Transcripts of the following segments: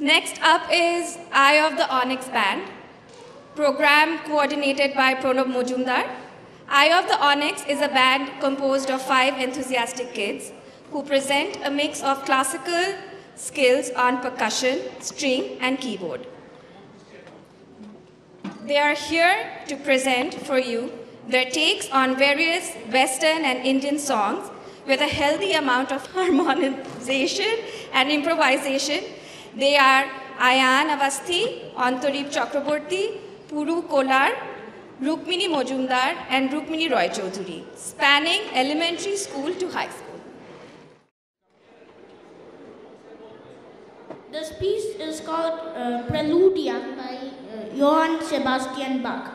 Next up is Eye of the Onyx Band, program coordinated by Pranab Mojumdar. Eye of the Onyx is a band composed of 5 enthusiastic kids who present a mix of classical skills on percussion, string, and keyboard. They are here to present for you their takes on various Western and Indian songs with a healthy amount of harmonization and improvisation. They are Ayan Avasthi, Antarip Chakraborty, Puru Kolar, Rukmini Mojumdar, and Rukmini Roy Chaudhuri, spanning elementary school to high school. This piece is called Preludium by Johann Sebastian Bach.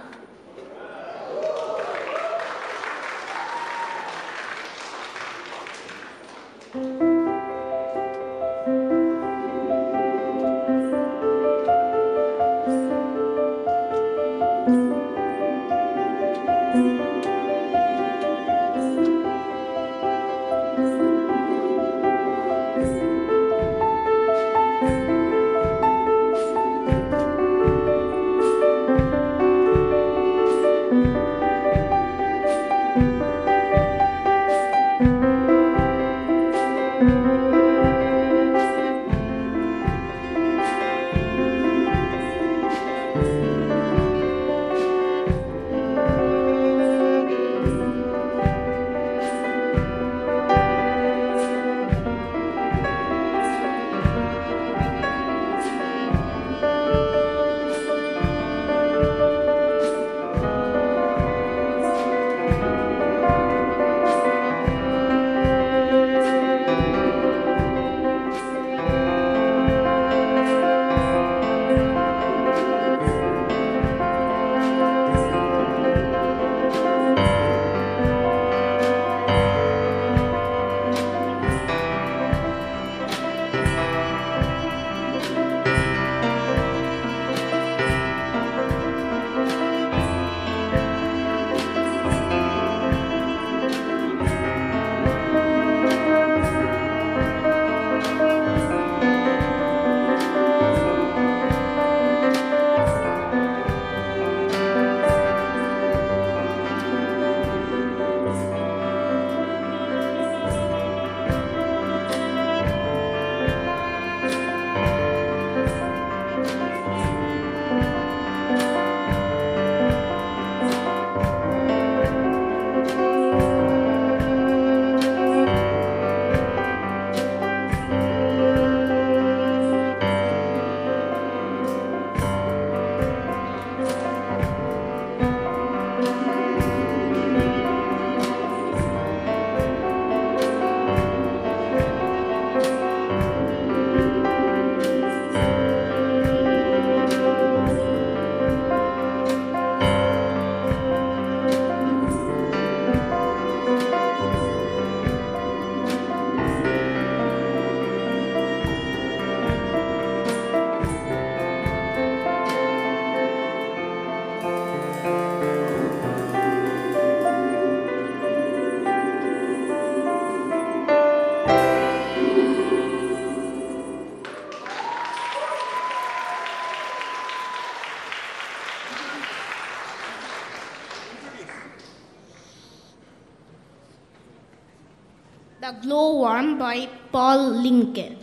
The Glowworm by Paul Linke.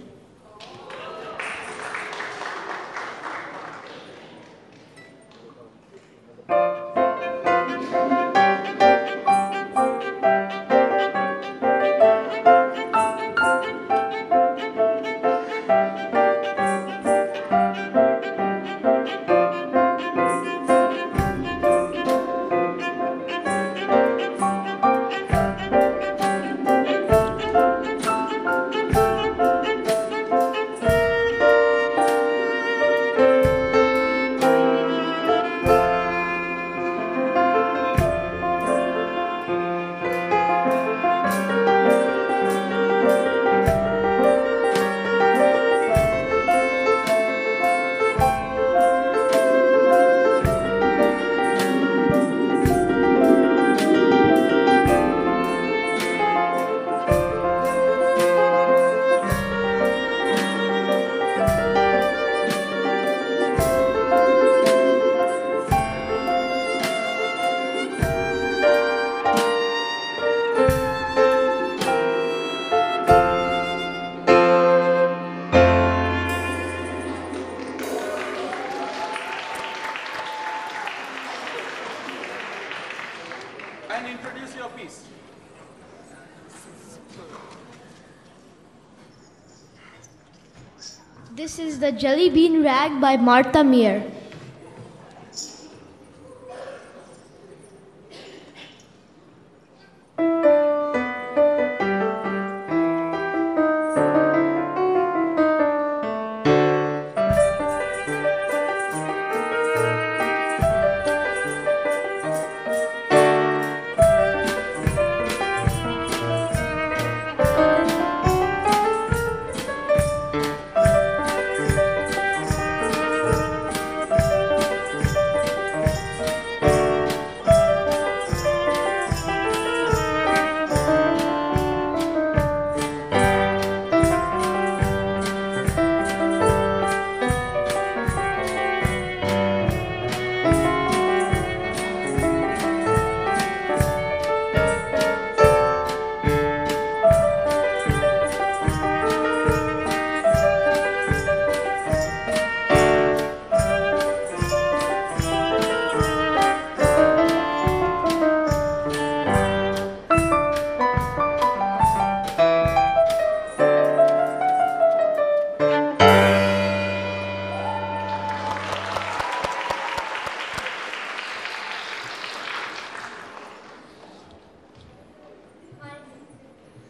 This is the Jelly Bean Rag by Martha Meir.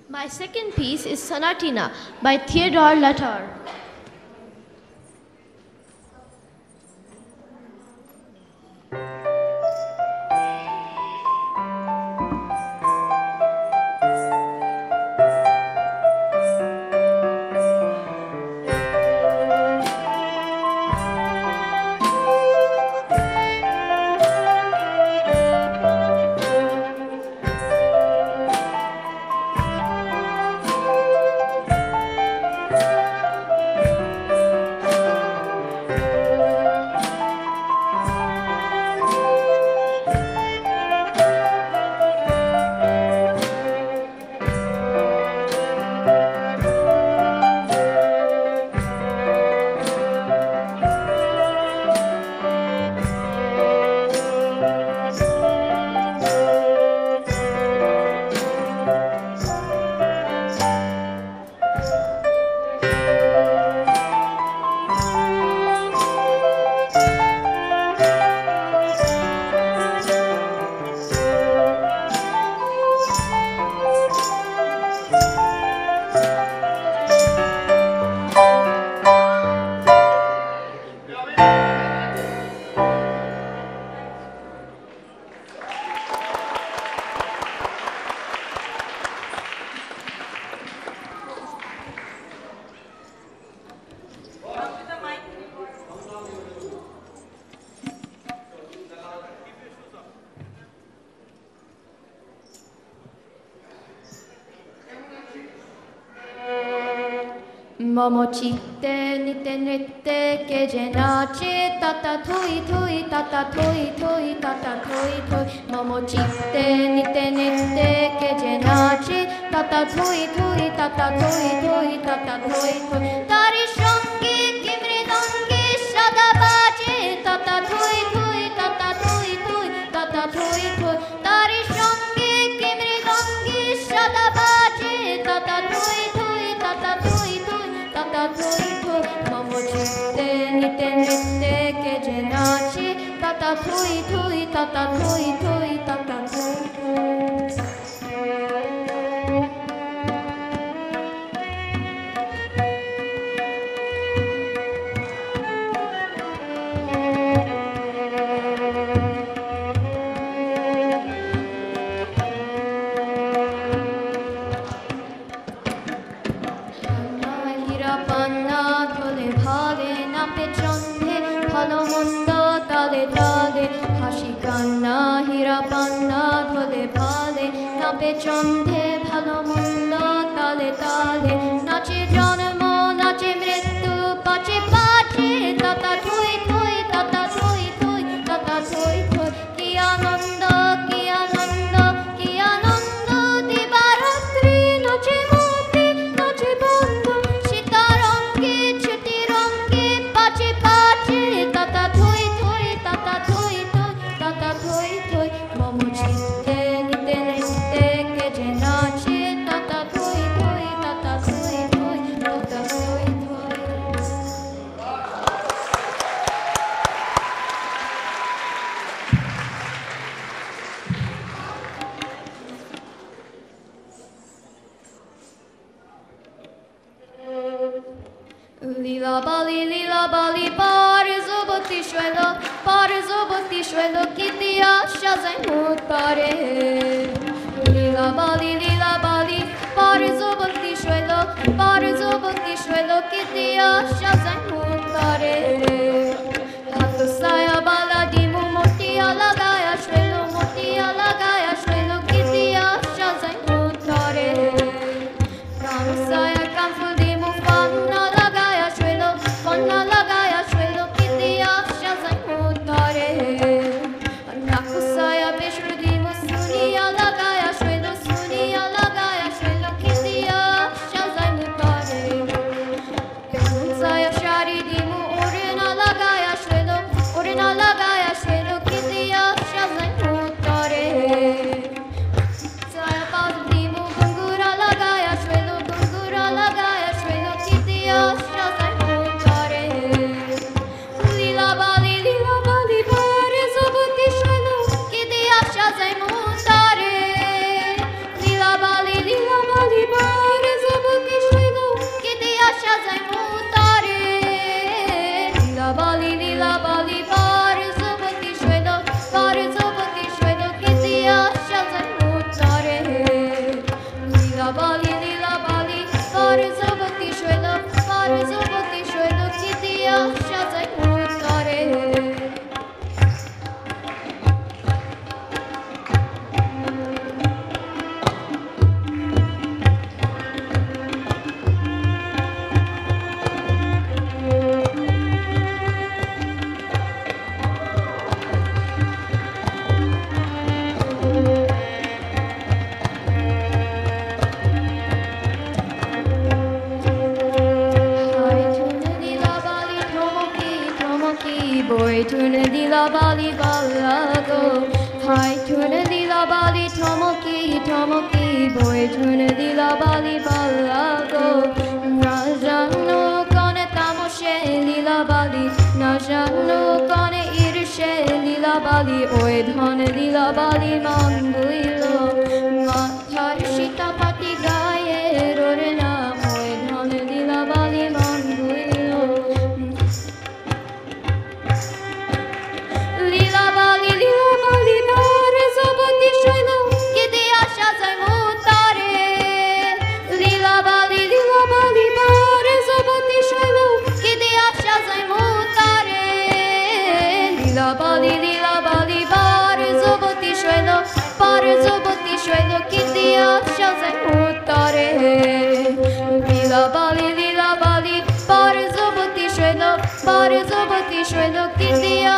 My second piece is Sonatina by Theodore Latour. Momo chitte nitte nitte che genace tata toi toi tata toi toi tata toi toi Momo chitte nitte nitte che genace tata toi toi tata toi toi tata toi toi Tari shongi kimri dongi shada baje tata toi toi tata toi toi tata toi toi Tari shongi kimri dongi shada baje tata toi toi tata toi toi tata toi toi Momo chitte nitte nitte che genace tata toi toi tata toi toi tata toi toi চন্দ্রে ভালো মন্দ তালে তালে নাচে জন্ম নাচে মৃত্যু পাচে পাচে তাতা থই থই তাতা থই থই তাতা থই থই কি আনন্দ দিবারাত্রি নাচে মুক্তি নাচে বন্ধ সীতারঙ্গে ছুটি রঙ্গে পাচে পাচে তাতা থই থই তাতা থই থই তাতা থই থই মম চিত্তে নিতে নিতে কে যে নাচে তাতা থই থই তাতা থই থই Lila bali Parzo boti shwelo kitia shazai mutare Lila bali Parzo boti shwelo kitia shazai mutare Hato saya bala dimu motia lagaya shwelo kitia shazai mutare Prano saya kanful dimu fanna lagaya shwelo kitia shazai mutare Naku saya bishru dimu sunia lagaya shwelo kitia shazai mutare Saya shari dimu orina lagaya shwelo kitia shazai mutare Saya paz dimu gungura lagaya shwelo kitia shazai mutare Lila bali Parzo boti shwelo kitia shazai mutare Lila bali Parzo boti shwelo kitia shazai mutare Lila bali Parzo boti shwelo kitia shazai mutare Lila bali Parzo boti shwelo kitia shazai mutare Boy tuna di la bali balago Hai tuna di la bali tomoki Boy tuna di la bali balago Najano kone tamoshe lila bali Najano kone irshe lila bali Oi dhane lila bali manguilo Matar shita pati gaye rorena Oi dhane lila bali manguilo Lila bali Parzo boti shwelo kitia shazai mutare Lila bali Parzo boti shwelo kitia shazai mutare Lila bali Parzo boti shwelo kitia shazai mutare Lila bali Parzo boti shwelo kitia